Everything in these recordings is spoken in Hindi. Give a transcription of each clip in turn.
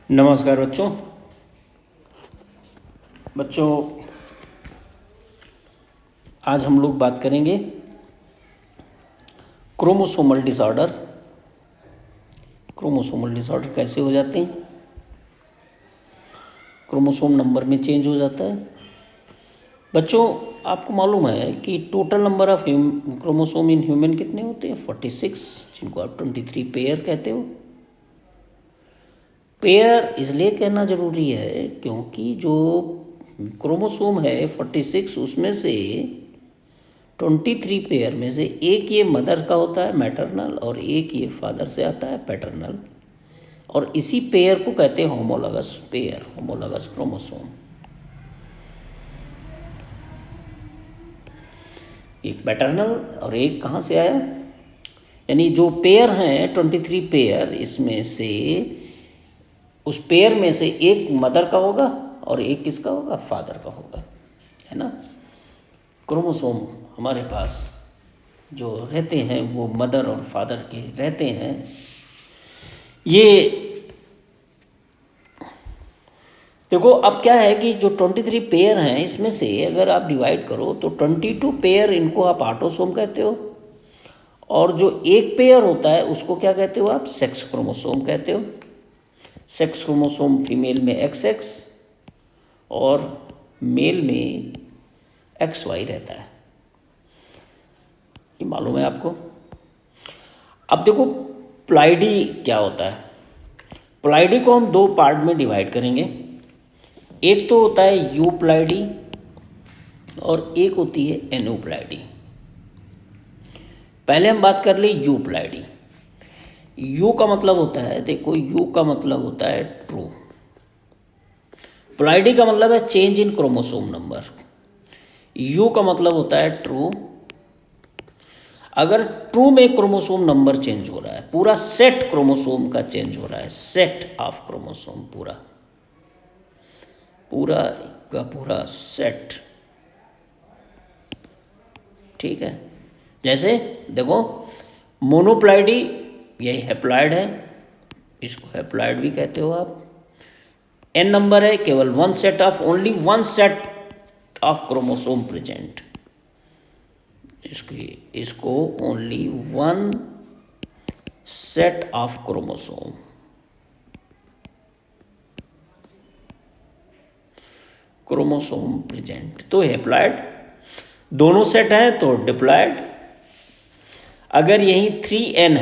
नमस्कार बच्चों। बच्चों आज हम लोग बात करेंगे क्रोमोसोमल डिसऑर्डर। क्रोमोसोमल डिसऑर्डर कैसे हो जाते हैं, क्रोमोसोम नंबर में चेंज हो जाता है। बच्चों आपको मालूम है कि total number of chromosome in human कितने होते हैं? 46, जिनको आप 23 पेयर कहते हो। पेयर इसलिए कहना ज़रूरी है क्योंकि जो क्रोमोसोम है 46, उसमें से 23 पेयर में से एक ये मदर का होता है मैटरनल और एक ये फादर से आता है पैटर्नल, और इसी पेयर को कहते हैं होमोलॉगस पेयर, होमोलॉगस क्रोमोसोम। एक पैटर्नल और एक कहाँ से आया, यानी जो पेयर हैं 23 पेयर, इसमें से उस पेयर में से एक मदर का होगा और एक किसका होगा? फादर का होगा, है ना। क्रोमोसोम हमारे पास जो रहते हैं वो मदर और फादर के रहते हैं। ये देखो अब क्या है कि जो 23 पेयर हैं इसमें से अगर आप डिवाइड करो तो 22 पेयर इनको आप ऑटोसोम कहते हो, और जो एक पेयर होता है उसको क्या कहते हो आप? सेक्स क्रोमोसोम कहते हो। सेक्स क्रोमोसोम फीमेल में XX और मेल में XY रहता है, ये मालूम है आपको। अब देखो प्लाइडी क्या होता है। प्लाइडी को हम दो पार्ट में डिवाइड करेंगे। एक तो होता है यूप्लाइडी और एक होती है एनोप्लाइडी। पहले हम बात कर ले यूप्लाइडी। यू का मतलब होता है, देखो यू का मतलब होता है ट्रू। प्लाइडी का मतलब है change in chromosome number. You का मतलब होता है ट्रू। अगर ट्रू में क्रोमोसोम नंबर चेंज हो रहा है, पूरा सेट क्रोमोसोम का चेंज हो रहा है, सेट ऑफ क्रोमोसोम, पूरा पूरा का पूरा सेट, ठीक है। जैसे देखो मोनोप्लाइडी, यही हैप्लॉइड है, इसको हैप्लॉइड भी कहते हो आप। एन नंबर है, केवल one set of, only one set of chromosome present, इसको only one set of chromosome. Chromosome present तो हैप्लॉइड, दोनों सेट हैं तो डिप्लॉइड। अगर यही 3n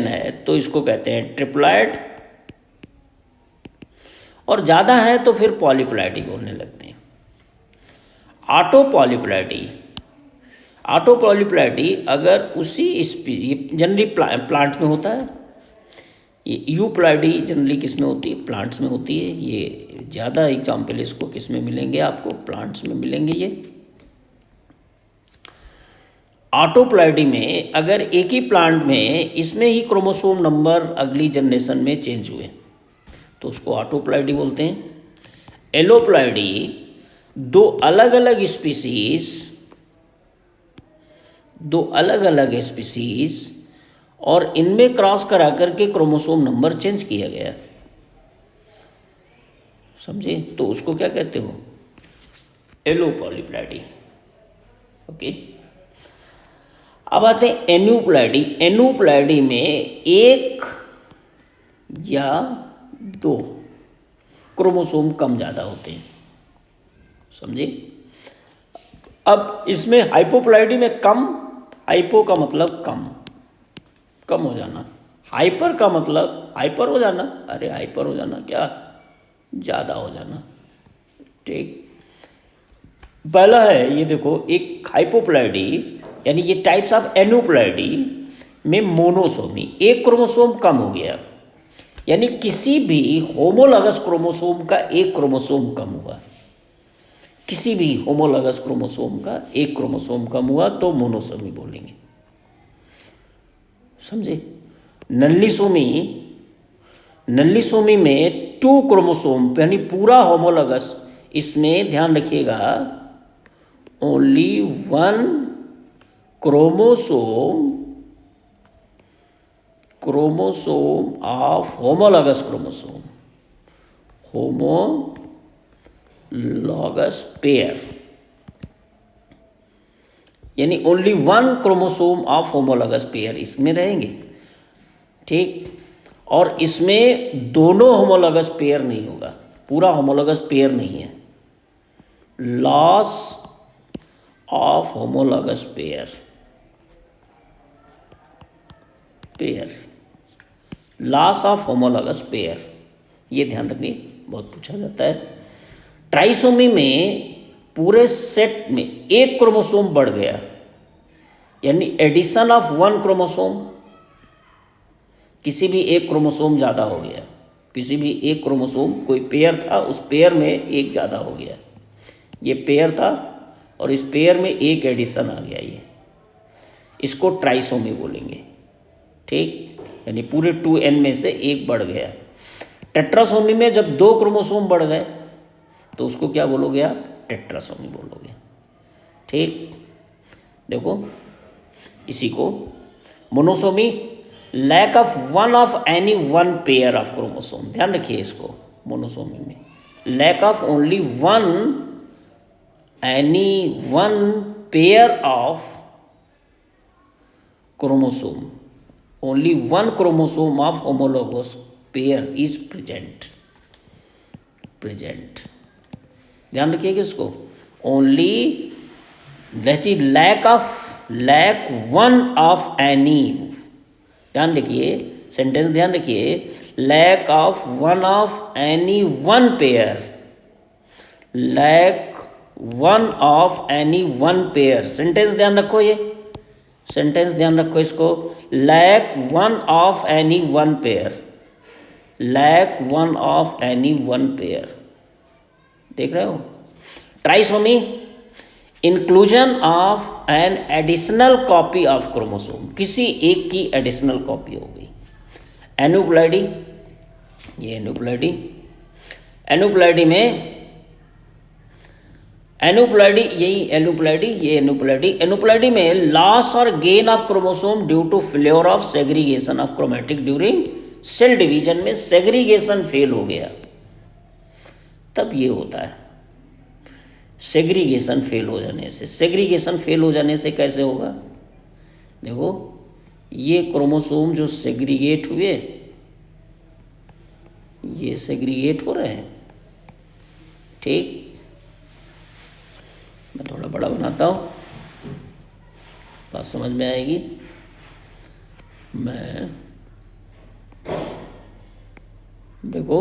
है तो इसको कहते हैं ट्रिप्लॉइड, और ज़्यादा है तो फिर पॉलीप्लॉइडी बोलने लगते हैं। ऑटो पॉलीप्लॉइडी अगर उसी जनरली प्लांट में होता है। ये यूप्लॉइडी जनरली किस में होती है? प्लांट्स में होती है। ये ज़्यादा एग्जाम्पल इसको किस में मिलेंगे? आपको प्लांट्स में मिलेंगे। ये ऑटोप्लॉइडी में अगर एक ही प्लांट में इसमें ही क्रोमोसोम नंबर अगली जनरेशन में चेंज हुए तो उसको ऑटोप्लॉइडी बोलते हैं। एलोप्लॉइडी दो अलग अलग स्पीसीज और इनमें क्रॉस करा करके क्रोमोसोम नंबर चेंज किया गया, समझे? तो उसको क्या कहते हो? एलोपॉलीप्लॉइडी। ओके, अब आते हैं एन्यूप्लॉइडी। एन्यूप्लॉइडी में एक या दो क्रोमोसोम कम ज़्यादा होते हैं, समझे? अब इसमें हाइपोप्लॉइडी में कम, हाइपो का मतलब कम हो जाना, हाइपर का मतलब हाइपर हो जाना। अरे हाइपर हो जाना क्या, ज़्यादा हो जाना, ठीक। पहला है ये देखो, एक हाइपोप्लॉइडी यानी ये टाइप्स ऑफ एन्यूप्लॉइडी में मोनोसोमी, एक क्रोमोसोम कम हो गया, यानी किसी भी होमोलॉगस क्रोमोसोम का एक क्रोमोसोम कम हुआ। किसी भी होमोलॉगस क्रोमोसोम का एक क्रोमोसोम कम हुआ तो मोनोसोमी बोलेंगे, समझे? नल्ली सोमी में 2 क्रोमोसोम यानी पूरा होमोलॉगस, इसमें ध्यान रखिएगा only 1 chromosome chromosome of homologous chromosome, homologous pair, यानी only one chromosome of homologous pair इसमें रहेंगे, ठीक। और इसमें दोनों होमोलॉगस पेयर नहीं होगा, पूरा होमोलॉगस पेयर नहीं है। Loss of homologous pair, loss of homologous pair, ये ध्यान रखिए, बहुत पूछा जाता है। ट्राइसोमी में पूरे सेट में एक क्रोमोसोम बढ़ गया, यानी एडिशन ऑफ वन क्रोमोसोम, किसी भी एक क्रोमोसोम ज़्यादा हो गया, किसी भी एक क्रोमोसोम, कोई पेयर था उस पेयर में एक ज़्यादा हो गया, ये पेयर था और इस पेयर में एक एडिशन आ गया, ये इसको ट्राइसोमी बोलेंगे, ठीक। यानी पूरे 2n में से एक बढ़ गया। टेट्रासोमी में जब दो क्रोमोसोम बढ़ गए तो उसको क्या बोलोगे आप? टेट्रासोमी बोलोगे, ठीक। देखो इसी को monosomy, lack of one of any one pair of chromosome, ध्यान रखिए इसको। मोनोसोमी में lack of only one any one pair of chromosome, only one chromosome of homologous pair is present, ध्यान रखिएगा इसको। Only that is lack one of any, ध्यान रखिए सेंटेंस, ध्यान रखिए, lack of one of any one pair, lack one of any one pair, sentence ध्यान रखो, ये सेंटेंस ध्यान रखो इसको, lack one of any one pair, lack one of any one pair, देख रहे हो। Trisomy, inclusion of an additional copy of chromosome, किसी एक की एडिशनल कॉपी हो गई। एनुप्लॉइडी, ये एनुप्लॉइडी, एनुप्लॉइडी में एनुप्लॉइडी, यही एनुप्लॉइडी, ये एनुप्लॉइडी, एनुप्लॉइडी में लॉस और gain of chromosome due to failure of segregation of chromatic during cell division, में सेग्रीगेशन फेल हो गया तब ये होता है। सेग्रीगेशन फेल हो जाने से, सेग्रीगेशन फेल हो जाने से कैसे होगा? देखो ये क्रोमोसोम जो सेग्रीगेट हुए, ये सेग्रीगेट हो रहे हैं, ठीक। मैं थोड़ा बड़ा बनाता हूँ, बात समझ में आएगी। मैं देखो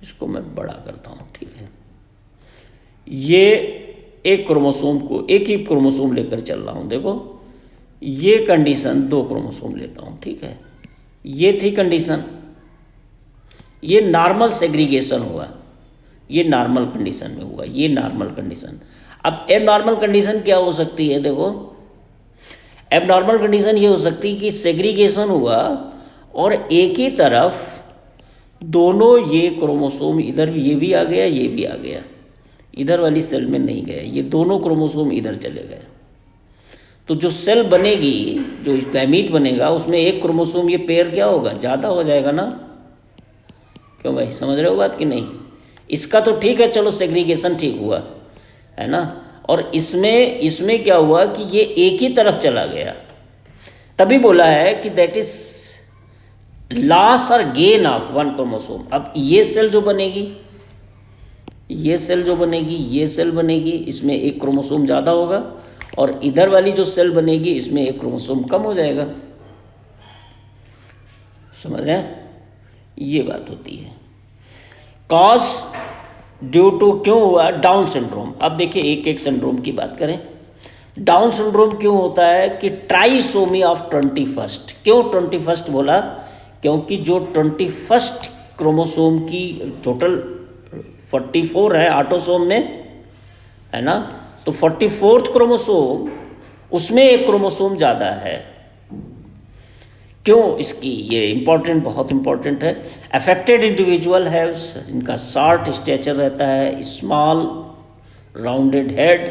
इसको मैं बड़ा करता हूँ, ठीक है। ये एक क्रोमोसोम को, एक ही क्रोमोसोम लेकर चल रहा हूँ, देखो ये कंडीशन, दो क्रोमोसोम लेता हूँ, ठीक है। ये थी कंडीशन, ये नॉर्मल सेग्रीगेशन हुआ, ये नॉर्मल कंडीशन में हुआ, ये नॉर्मल कंडीशन। अब एबनॉर्मल कंडीशन क्या हो सकती है? देखो एबनॉर्मल कंडीशन ये हो सकती है कि सेग्रीगेशन हुआ और एक ही तरफ दोनों ये क्रोमोसोम, इधर ये भी आ गया, ये भी आ गया, इधर वाली सेल में नहीं गए, ये दोनों क्रोमोसोम इधर चले गए। तो जो सेल बनेगी, जो गैमीट बनेगा, उसमें एक क्रोमोसोम ये पेयर क्या होगा? ज़्यादा हो जाएगा ना। क्यों भाई, समझ रहे हो बात कि नहीं? इसका तो ठीक है, चलो सेग्रीगेशन ठीक हुआ है ना, और इसमें क्या हुआ कि ये एक ही तरफ चला गया, तभी बोला है कि दैट इज लॉस और गेन ऑफ वन क्रोमोसोम। अब ये सेल जो बनेगी, ये सेल जो बनेगी, ये सेल बनेगी, इसमें एक क्रोमोसोम ज़्यादा होगा, और इधर वाली जो सेल बनेगी इसमें एक क्रोमोसोम कम हो जाएगा। समझ रहे हैं? ये बात होती है। कॉज ड्यू टू क्यों हुआ? Down syndrome. अब देखिए एक एक सिंड्रोम की बात करें। डाउन सिंड्रोम क्यों होता है कि ट्राइसोमी ऑफ 21st। क्यों 21st बोला? क्योंकि जो 21st क्रोमोसोम की टोटल 44 है ऑटोसोम में, है ना, तो 44th क्रोमोसोम, उसमें एक क्रोमोसोम ज़्यादा है। क्यों? इसकी ये इम्पॉर्टेंट, बहुत इम्पॉर्टेंट है। अफेक्टेड इंडिविजुअल है, इनका शॉर्ट स्टेचर रहता है, small rounded head,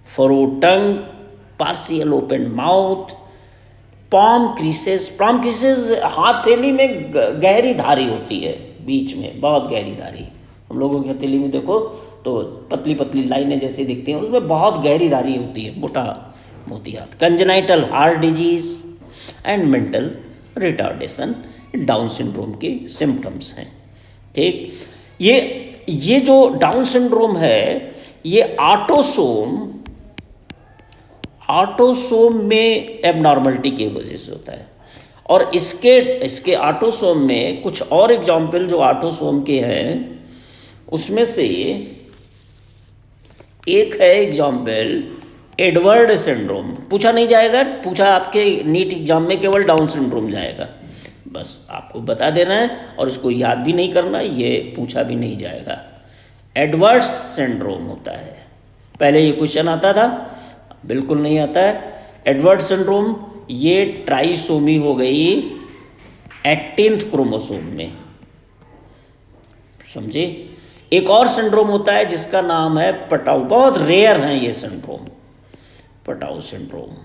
furrow tongue, partial open mouth, palm creases, palm creases हथेली में गहरी धारी होती है, बीच में बहुत गहरी धारी। हम लोगों की हथेली में देखो तो पतली पतली लाइनें जैसी दिखती हैं, उसमें बहुत गहरी धारी होती है, मोटा मोती हाथ। Congenital heart disease and mental retardation down syndrome के सिम्टम्स हैं। ठीक, ये जो डाउन सिंड्रोम है ये ऑटोसोम में एबनॉर्मलिटी की वजह से होता है। और इसके ऑटोसोम में कुछ और एग्जाम्पल जो ऑटोसोम के हैं उसमें से एक है एग्जाम्पल एडवर्ड सिंड्रोम। पूछा नहीं जाएगा, पूछा आपके नीट एग्जाम में केवल डाउन सिंड्रोम जाएगा, बस आपको बता देना है और इसको याद भी नहीं करना, ये पूछा भी नहीं जाएगा। एडवर्ड सिंड्रोम होता है, पहले ये क्वेश्चन आता था, बिल्कुल नहीं आता है। एडवर्ड सिंड्रोम ये ट्राइसोमी हो गई 18th क्रोमोसोम में, समझे। एक और सिंड्रोम होता है जिसका नाम है पटाउ, बहुत रेयर है ये सिंड्रोम, पटाउ सिंड्रोम।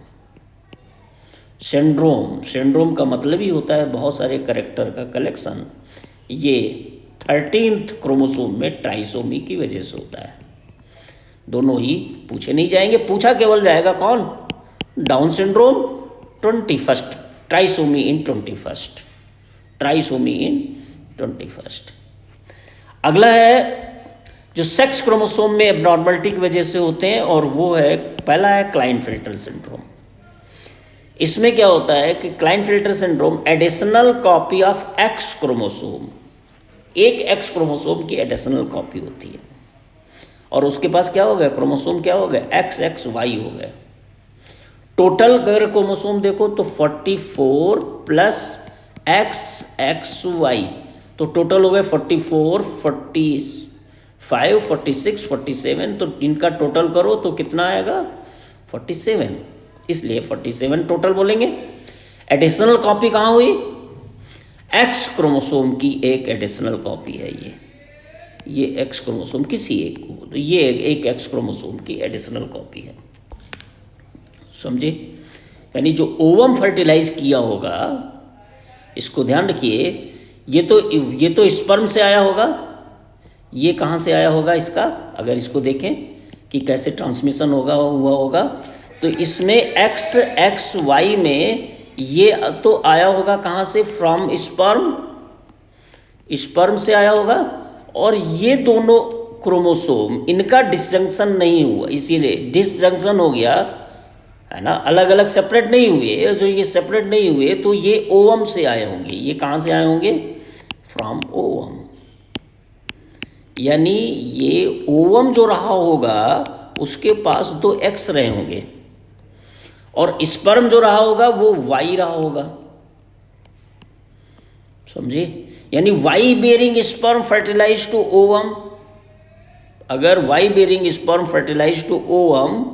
सिंड्रोम का मतलब ही होता है बहुत सारे कैरेक्टर का कलेक्शन। ये 13th क्रोमोसोम में ट्राइसोमी की वजह से होता है। दोनों ही पूछे नहीं जाएंगे, पूछा केवल जाएगा कौन, डाउन सिंड्रोम 21st, ट्राइसोमी इन 21st, ट्राइसोमी इन 21st। अगला है जो सेक्स क्रोमोसोम में एबनॉर्मलिटी की वजह से होते हैं, और वो है, पहला है क्लाइनफिल्टर सिंड्रोम। इसमें क्या होता है कि Klinefelter syndrome additional copy of X chromosome, एक एक्स क्रोमोसोम की एडिशनल कॉपी होती है, और उसके पास क्या हो गया, क्रोमोसोम क्या हो गया, XXY हो गया। टोटल अगर क्रोमोसोम देखो तो 44 प्लस XXY, तो टोटल हो गए 44, 45, 46, 47, तो इनका टोटल करो तो कितना आएगा 47, इसलिए 47 टोटल बोलेंगे। एडिशनल कॉपी कहाँ हुई, एक्स क्रोमोसोम की एक एडिशनल कॉपी है ये एक्स क्रोमोसोम किसी एक को, तो ये एक एक्स क्रोमोसोम की एडिशनल कॉपी है, समझे। यानी जो ओवम फर्टिलाइज किया होगा, इसको ध्यान रखिए, ये तो स्पर्म से आया होगा, ये कहाँ से आया होगा इसका, अगर इसको देखें कि कैसे ट्रांसमिशन हुआ होगा, तो इसमें XXY में ये तो आया होगा कहाँ से, फ्रॉम स्पर्म से आया होगा, और ये दोनों क्रोमोसोम इनका डिसजंक्शन नहीं हुआ, इसीलिए डिसजंक्शन हो गया, है ना, अलग अलग सेपरेट नहीं हुए। जो ये सेपरेट नहीं हुए तो ये ओवम से आए होंगे, ये कहाँ से आए होंगे, फ्रॉम ओवम। यानी ये ओवम जो रहा होगा उसके पास 2 एक्स रहे होंगे, और स्पर्म जो रहा होगा वो वाई रहा होगा, समझे। यानी Y bearing sperm fertilize to ovum, अगर Y bearing sperm fertilize to ovum,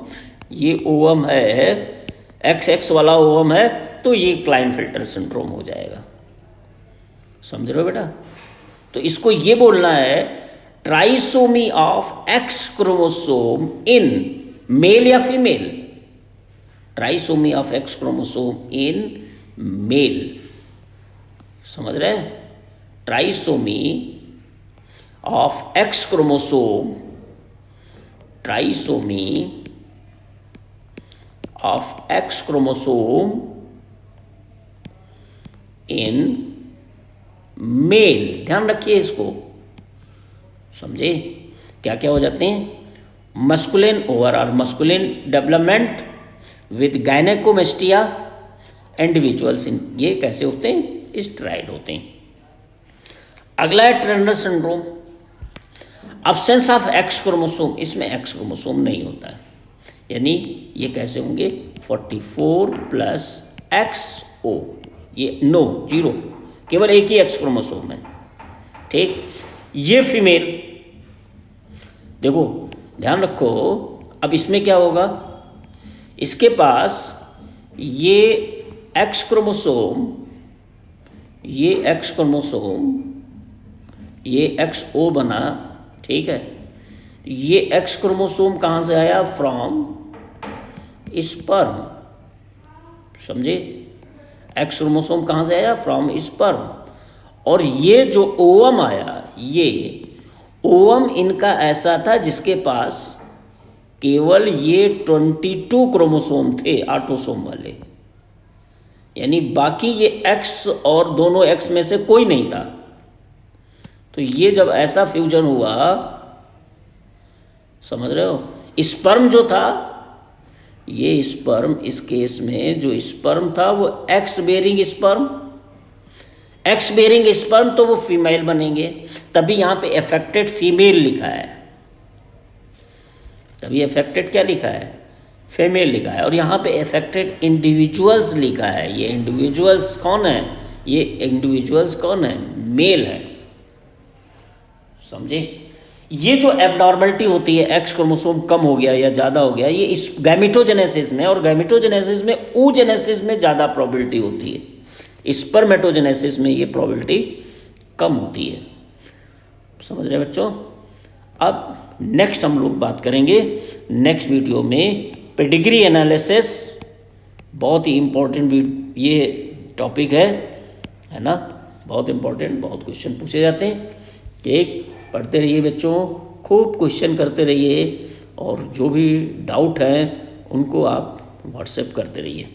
ये ओवम है, XX वाला ओवम है, तो ये क्लाइनफिल्टर सिंड्रोम हो जाएगा, समझ रहे हो बेटा। तो इसको ये बोलना है trisomy of X chromosome in male या female, trisomy of X chromosome in male, समझ रहे हैं। Trisomy of X chromosome, trisomy of X chromosome in male, ध्यान रखिए इसको, समझे। क्या क्या हो जाते हैं, masculine overall masculine development with gynaecomastia individuals, इन ये कैसे होते हैं, स्टेरॉइड होते हैं। अगला है Turner syndrome, absence of X chromosome, इसमें एक्स क्रोमोसोम नहीं होता है, यानी ये कैसे होंगे 44 प्लस XO, ये नो 0, केवल एक ही एक्स क्रोमोसोम है, ठीक। ये फीमेल, देखो ध्यान रखो, अब इसमें क्या होगा, इसके पास ये एक्स क्रोमोसोम, ये एक्स क्रोमोसोम, ये XO बना, ठीक है। ये एक्स क्रोमोसोम कहाँ से आया, फ्रॉम स्पर्म, समझे। एक्स क्रोमोसोम कहाँ से आया? From sperm. और ये जो ओवम आया, ये ओवम इनका ऐसा था जिसके पास केवल ये 22 क्रोमोसोम थे ऑटोसोम वाले, यानी बाकी ये एक्स और दोनों एक्स में से कोई नहीं था। तो ये जब ऐसा फ्यूजन हुआ, समझ रहे हो, स्पर्म जो था, ये स्पर्म, इस केस में जो स्पर्म था वो X bearing sperm, X bearing sperm, तो वो फीमेल बनेंगे। तभी यहाँ पे अफेक्टेड फीमेल लिखा है, तभी अफेक्टेड क्या लिखा है? फीमेल लिखा है। और यहाँ पे अफेक्टेड इंडिविजुअल्स लिखा है। ये इंडिविजुअल्स कौन है? ये इंडिविजुअल्स कौन है? मेल है, समझे? ये जो एबनॉर्मलिटी होती है, एक्स क्रोमोसोम कम हो गया या ज़्यादा हो गया, ये इस गैमेटोजेनेसिस में, और गैमेटोजेनेसिस में oogenesis में ज़्यादा प्रोबेबिलिटी होती है, स्पर्मेटोजेनेसिस में ये प्रोबेबिलिटी कम होती है। समझ रहे बच्चों? अब नेक्स्ट हम लोग बात करेंगे नेक्स्ट वीडियो में पेडिग्री एनालिसिस। बहुत ही इम्पोर्टेंट ये टॉपिक है ना, बहुत इम्पोर्टेंट, बहुत क्वेश्चन पूछे जाते हैं। एक पढ़ते रहिए बच्चों, खूब क्वेश्चन करते रहिए, और जो भी डाउट हैं उनको आप व्हाट्सएप करते रहिए।